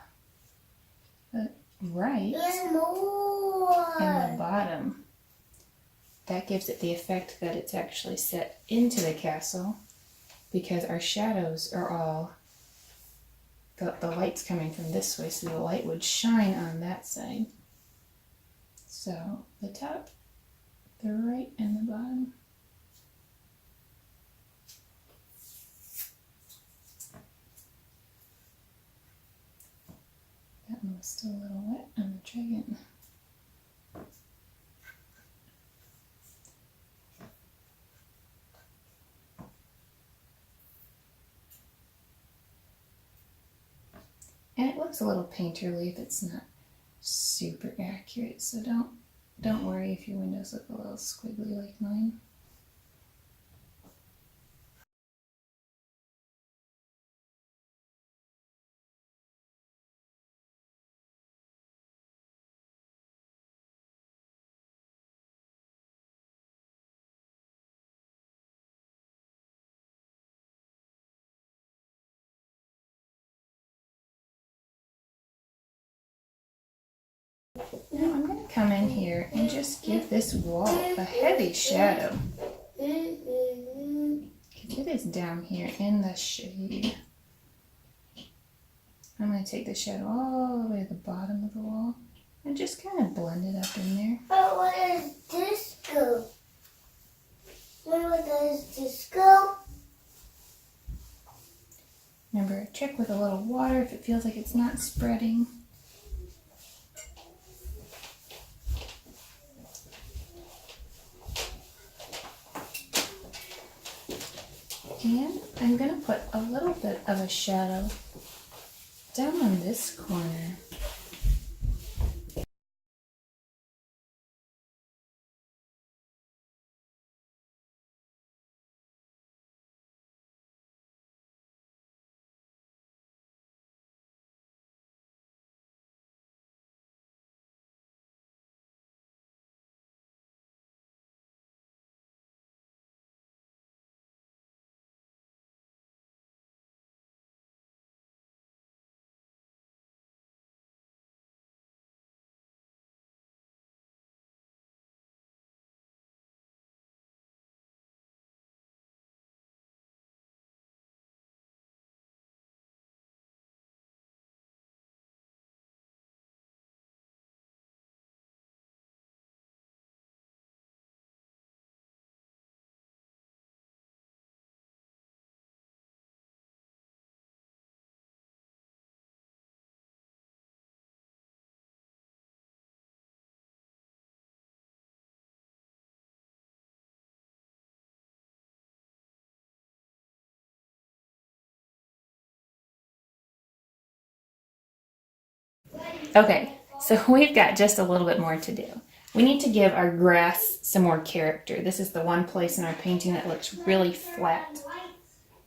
the right, And more. and the bottom. That gives it the effect that it's actually set into the castle because our shadows are all, the light's coming from this way, so the light would shine on that side. So the top, the right, and the bottom. That one was still a little wet. I'm gonna try again. And it looks a little painterly if it's not super accurate, so don't worry if your windows look a little squiggly like mine. Now I'm going to come in here and just give this wall a heavy shadow. If it is down here in the shade, I'm going to take the shadow all the way to the bottom of the wall and just kind of blend it up in there. But where does this go? Where does this go? Remember, check with a little water if it feels like it's not spreading. And I'm going to put a little bit of a shadow down on this corner. Okay, so we've got just a little bit more to do. We need to give our grass some more character. This is the one place in our painting that looks really flat.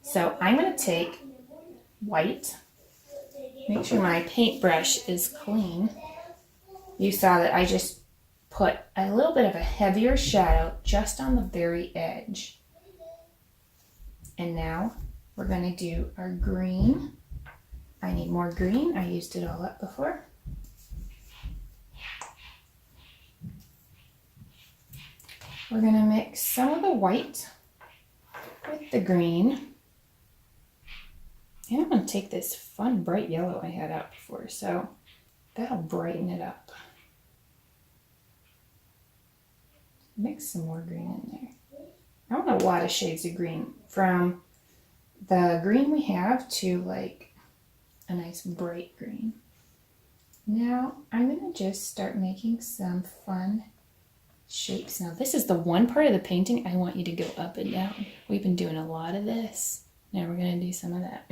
So I'm going to take white Make sure my paintbrush is clean. You saw that I just put a little bit of a heavier shadow just on the very edge. And now we're going to do our green. I need more green. I used it all up before. We're going to mix some of the white with the green. And I'm going to take this fun bright yellow I had out before, so that'll brighten it up. Mix some more green in there. I want a lot of shades of green, from the green we have to like a nice bright green. Now I'm going to just start making some fun shapes. Now this is the one part of the painting I want you to go up and down. We've been doing a lot of this. Now we're going to do some of that.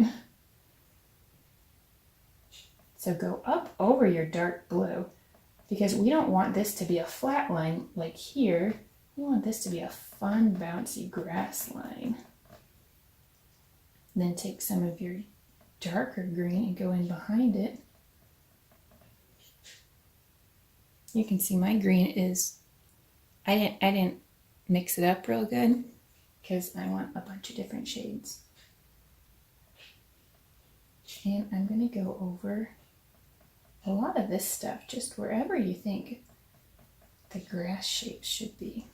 So go up over your dark blue, because we don't want this to be a flat line like here. We want this to be a fun, bouncy grass line. And then take some of your darker green and go in behind it. You can see my green is, I didn't mix it up real good because I want a bunch of different shades. And I'm going to go over a lot of this stuff just wherever you think the grass shapes should be.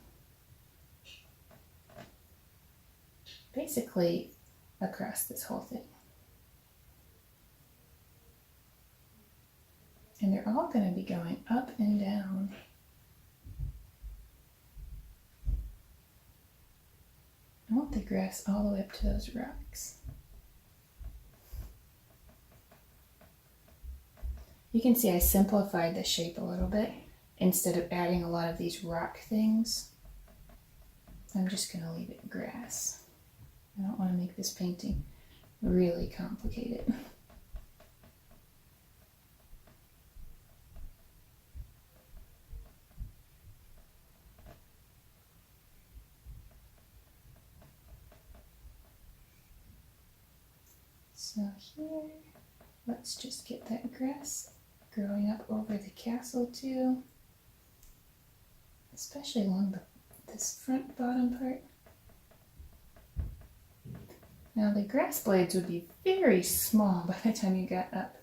Basically across this whole thing. And they're all going to be going up and down. I want the grass all the way up to those rocks. You can see I simplified the shape a little bit. Instead of adding a lot of these rock things, I'm just going to leave it grass. I don't want to make this painting really complicated. So here, let's just get that grass growing up over the castle too, especially along this front bottom part. Now the grass blades would be very small by the time you got up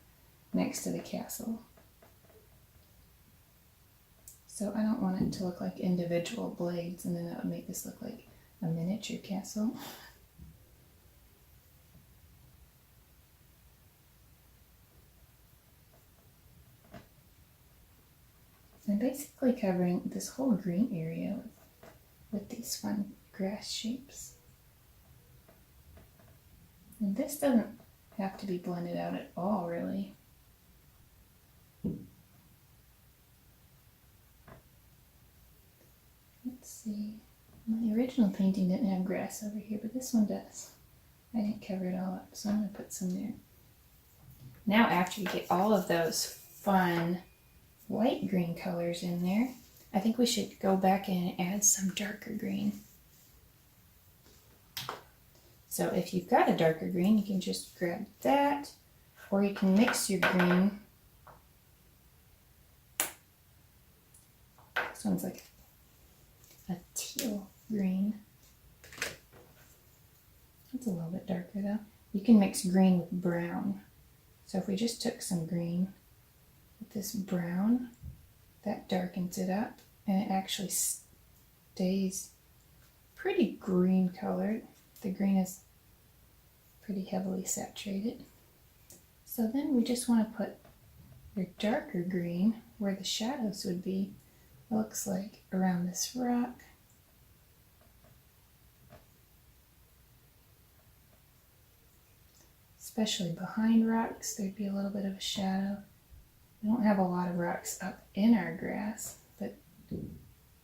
next to the castle. So I don't want it to look like individual blades, and then that would make this look like a miniature castle. I'm basically covering this whole green area with these fun grass shapes. And this doesn't have to be blended out at all, really. Let's see. My original painting didn't have grass over here, but this one does. I didn't cover it all up, so I'm going to put some there. Now after you get all of those fun light green colors in there, I think we should go back in and add some darker green. So if you've got a darker green, you can just grab that, or you can mix your green. This one's like a teal green. It's a little bit darker though. You can mix green with brown. So if we just took some green with this brown, that darkens it up, and it actually stays pretty green colored. The green is pretty heavily saturated. So then we just want to put your darker green where the shadows would be. It looks like around this rock. Especially behind rocks, there'd be a little bit of a shadow. We don't have a lot of rocks up in our grass, but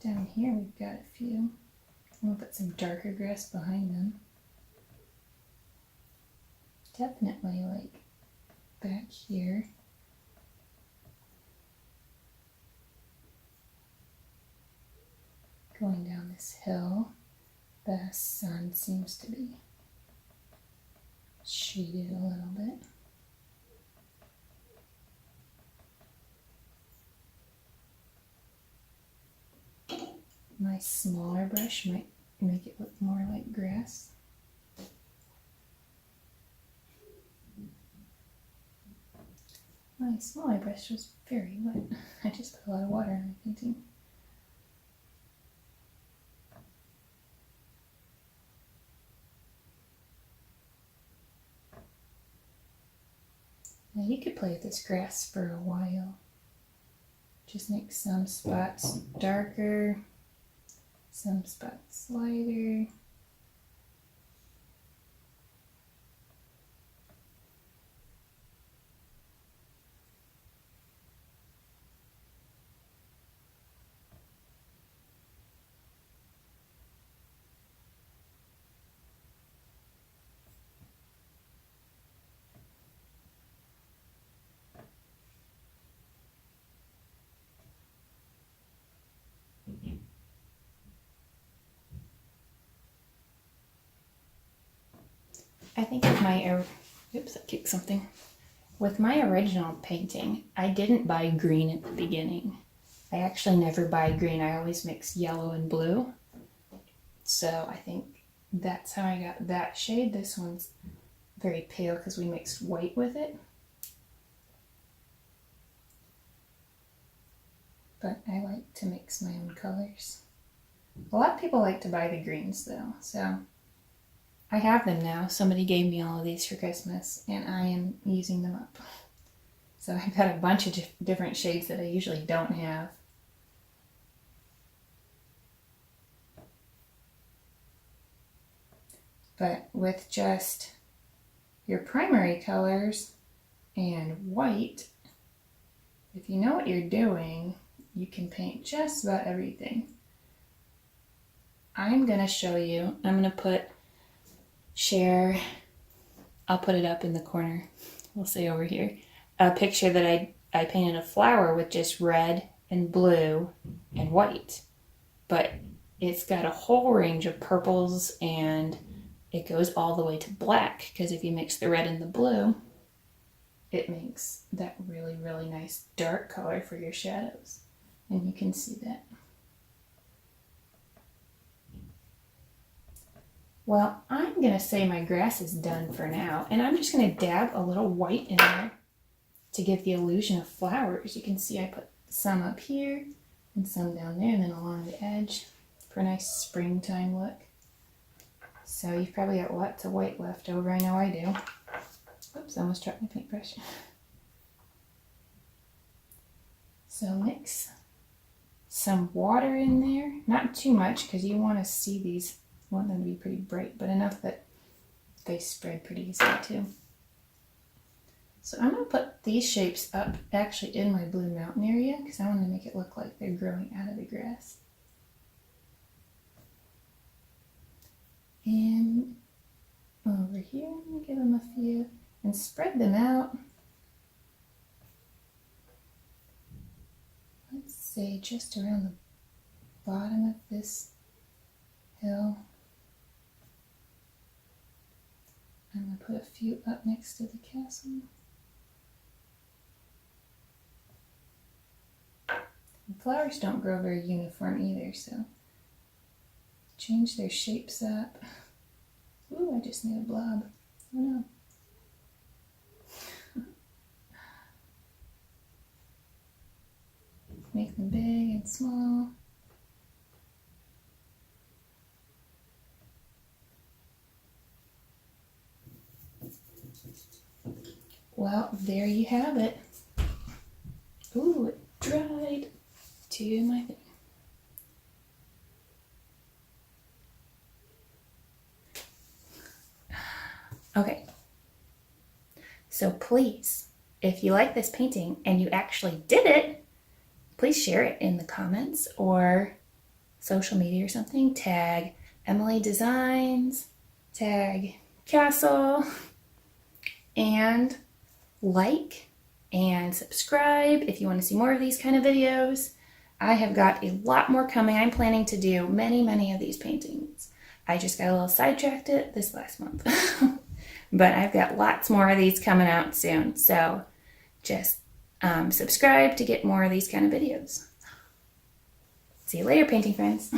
down here we've got a few. We'll put some darker grass behind them. Definitely like back here. Going down this hill, the sun seems to be shaded a little bit. My smaller brush might make it look more like grass. My smaller brush was very wet. I just put a lot of water in my painting. Now you could play with this grass for a while. Just make some spots darker, some spots lighter. I think with my, oops, I kicked something. With my original painting, I didn't buy green at the beginning. I actually never buy green. I always mix yellow and blue. So I think that's how I got that shade. This one's very pale because we mixed white with it. But I like to mix my own colors. A lot of people like to buy the greens though, so I have them now. Somebody gave me all of these for Christmas and I am using them up. So I've got a bunch of different shades that I usually don't have. But with just your primary colors and white, if you know what you're doing, you can paint just about everything. I'm going to show you, I'm going to share, I'll put it up in the corner, we'll say over here, a picture that I painted a flower with just red and blue and white. But it's got a whole range of purples and it goes all the way to black, because if you mix the red and the blue, it makes that really, really nice dark color for your shadows. And you can see that. Well, I'm going to say my grass is done for now, and I'm just going to dab a little white in there to give the illusion of flowers. You can see I put some up here and some down there and then along the edge for a nice springtime look. So you've probably got lots of white left over. I know I do. Oops, I almost dropped my paintbrush. So mix some water in there. Not too much because you want to see these. You want them to be pretty bright, but enough that they spread pretty easily too. So I'm going to put these shapes up actually in my blue mountain area because I want to make it look like they're growing out of the grass. And over here, I'm going to give them a few and spread them out. Let's say just around the bottom of this hill. I'm going to put a few up next to the castle. And flowers don't grow very uniform either, so change their shapes up. Ooh, I just made a blob. Oh no. Make them big and small. Well, there you have it. Ooh, it dried to my thing. Okay. So please, if you like this painting and you actually did it, please share it in the comments or social media or something. Tag Emmalee Designs, tag Castle, and like and subscribe if you want to see more of these kind of videos. I have got a lot more coming. I'm planning to do many of these paintings. I just got a little sidetracked this last month. But I've got lots more of these coming out soon. So just subscribe to get more of these kind of videos. See you later, painting friends.